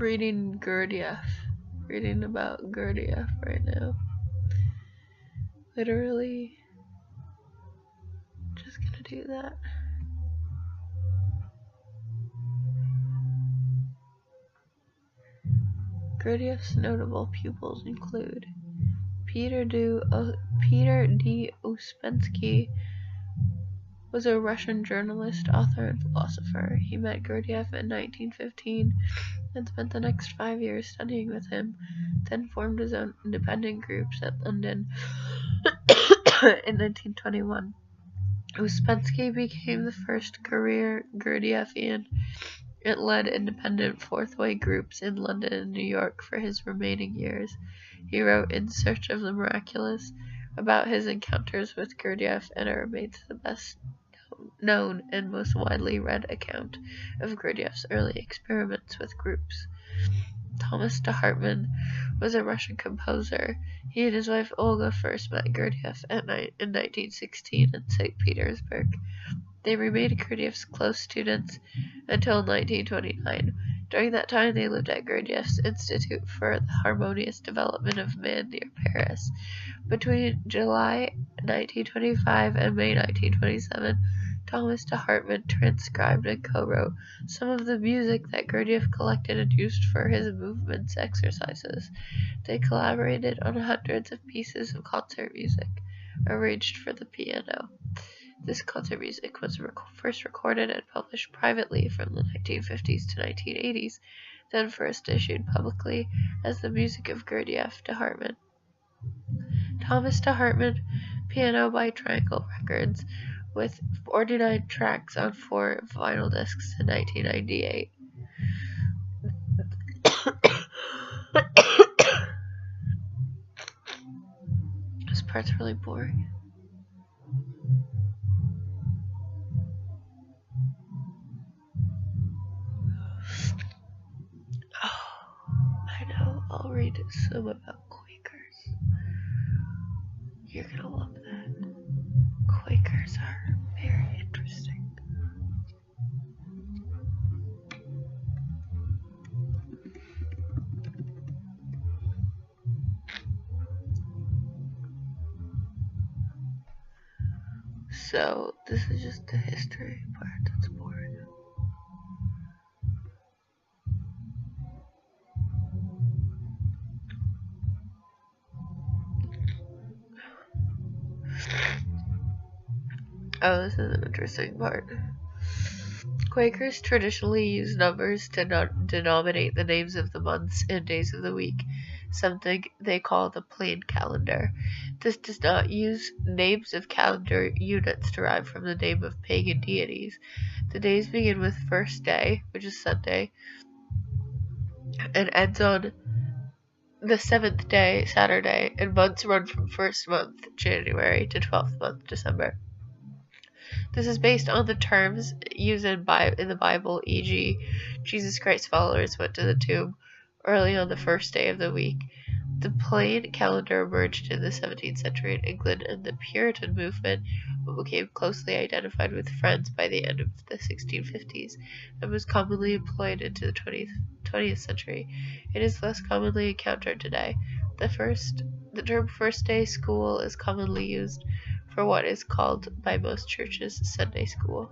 reading Gurdjieff. Reading about Gurdjieff right now. Literally just gonna do that. Gurdjieff's notable pupils include Peter D. Ouspensky was a Russian journalist, author, and philosopher. He met Gurdjieff in 1915 and spent the next 5 years studying with him, then formed his own independent groups at London in 1921. Ouspensky became the first career Gurdjieffian. It led independent Fourth Way groups in London and New York for his remaining years. He wrote In Search of the Miraculous about his encounters with Gurdjieff, and it remains the best known and most widely read account of Gurdjieff's early experiments with groups. Thomas de Hartmann was a Russian composer. He and his wife Olga first met Gurdjieff in 1916 in St. Petersburg. They remained Gurdjieff's close students until 1929. During that time, they lived at Gurdjieff's Institute for the Harmonious Development of Man near Paris. Between July 1925 and May 1927, Thomas de Hartmann transcribed and co-wrote some of the music that Gurdjieff collected and used for his movements exercises. They collaborated on hundreds of pieces of concert music arranged for the piano. This concert music was first recorded and published privately from the 1950s to 1980s, then first issued publicly as the music of Gurdjieff de Hartmann. Thomas de Hartmann, piano by Triangle Records, with 49 tracks on 4 vinyl discs in 1998. This part's really boring. I know, I'll read some about Quakers. You're gonna love that. Quakers are very interesting. So, this is just the history part that's boring. Oh, this is an interesting part. Quakers traditionally use numbers to denominate the names of the months and days of the week, something they call the plain calendar. This does not use names of calendar units derived from the name of pagan deities. The days begin with first day, which is Sunday, and ends on the 7th day, Saturday, and months run from first month, January, to 12th month, December. This is based on the terms used in the Bible, e.g., Jesus Christ's followers went to the tomb early on the first day of the week. The plain calendar emerged in the 17th century in England, and the Puritan movement became closely identified with Friends by the end of the 1650s, and was commonly employed into the 20th century. It is less commonly encountered today. The term first day school is commonly used for what is called by most churches Sunday school.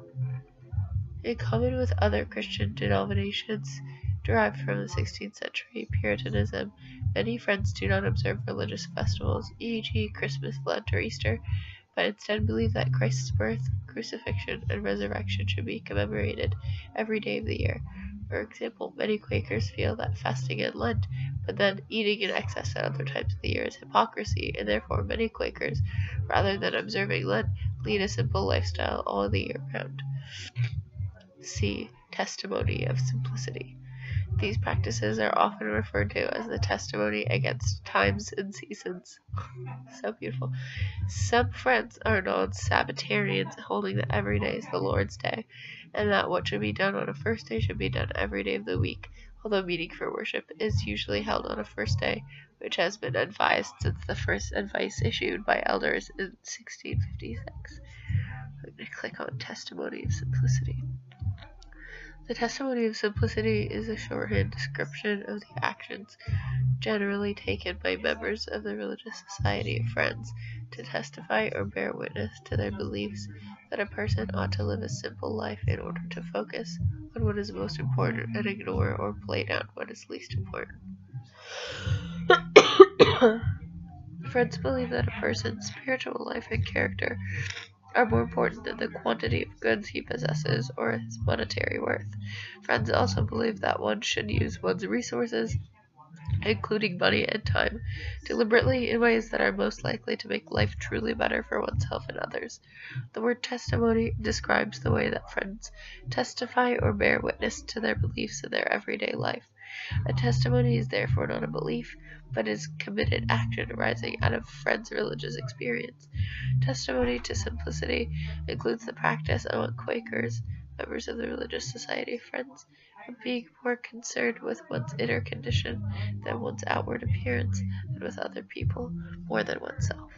In common with other Christian denominations derived from the 16th century Puritanism, many Friends do not observe religious festivals, e.g. Christmas, Lent, or Easter, but instead believe that Christ's birth, crucifixion, and resurrection should be commemorated every day of the year. For example, many Quakers feel that fasting in Lent, but then eating in excess at other times of the year is hypocrisy, and therefore many Quakers, rather than observing Lent, lead a simple lifestyle all the year round. C. Testimony of simplicity. These practices are often referred to as the testimony against times and seasons. So beautiful. Some Friends are non-Sabbatarians, holding that every day is the Lord's Day, and that what should be done on a first day should be done every day of the week, although meeting for worship is usually held on a first day, which has been advised since the first advice issued by elders in 1656. I'm going to click on Testimony of Simplicity. The testimony of simplicity is a shorthand description of the actions generally taken by members of the religious society of Friends to testify or bear witness to their beliefs that a person ought to live a simple life in order to focus on what is most important and ignore or play down what is least important. Friends believe that a person's spiritual life and character are more important than the quantity of goods he possesses or his monetary worth. Friends also believe that one should use one's resources, including money and time, deliberately in ways that are most likely to make life truly better for oneself and others. The word testimony describes the way that Friends testify or bear witness to their beliefs in their everyday life. A testimony is therefore not a belief, but is committed action arising out of Friends' religious experience. Testimony to simplicity includes the practice among Quakers, members of the Religious Society of Friends, of being more concerned with one's inner condition than one's outward appearance, and with other people more than oneself.